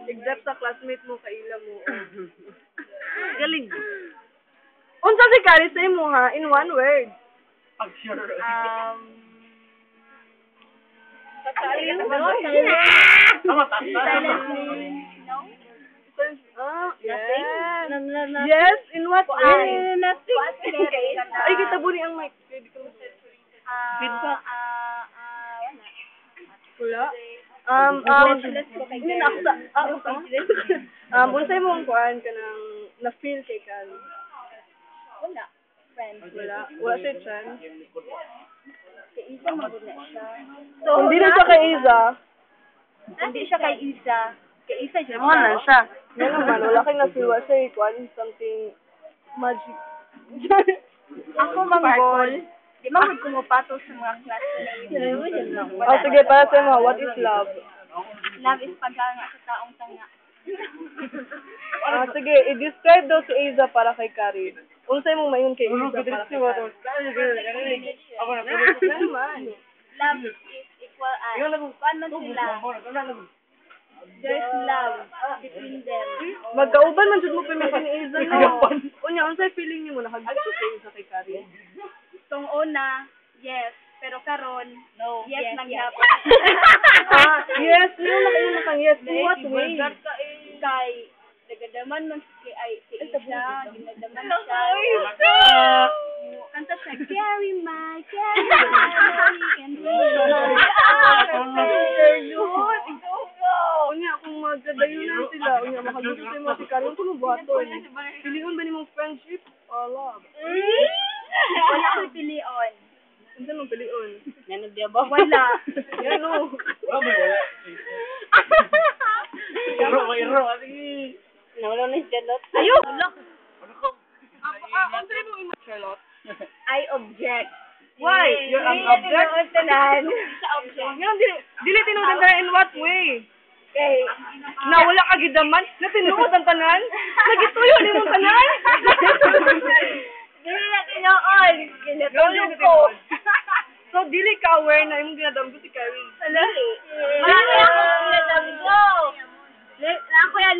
Except sa classmate mo, kaila mo. Galing. Unsa si Kari sa imo ha? In one word. Yes. Yes, in what way? Ay, kita buni ang mic. Feedback. Wala. Hindi na ako sa... unsay mo ang kuhaan ka ng na-feel kay Kari? Wala. Friend. Wala siya chance. Kay Isa maguna siya. Hindi na siya kay Iza. Hindi siya kay Isa. Kay Isa siya. Ano na siya? Yan naman, wala kang na-feel. Wala siya kuhaan something magic. Ako manggol. Di ba magkumapato sa mga classmates? Sige, para sa mo, what is love? Love is pagkanga sa taong tanga. Sige, i-describe daw si Iza para kay Kari. Unsay mong mayon kay Iza para kay Kari? Love is equal as. Paano sila? There's love between them. Magkauban man jud mo pimili ni Iza no. Unya, unsay feeling niyo mo nakagito si Iza kay Kari? Tong una, yes. Pero karon, no. Yes lang dapat. Yes. Yung nakang yes. What way? Kay, nagadaman man si Isa, ginadaman siya. Kanta siya, carry my, can Unya, kung magkadayunan sila, unya, makagusto sa mga si Kari, yung kung buhaton. Piliun ba ni mong friendship or love? Wala ko'y pilion. Hindi mong piliun. Nanog diya ba? Wala. Yan o. Iro, sige. Nawala na si Charlotte. Ayun! Ang sa'yo mo yung Charlotte? I object. Why? You're an object? Sa object. Ngayon, dili tinuod ang in what way? Okay. Na wala ka gidaman? Na tinuod ang tanan? Nagituyo ni mong tanan? Dili na tinoon. Ginatulog ko. So, dili ka aware na yung ginadamgo si Karen? Dili. Marami akong ginadamgo. Ako yan,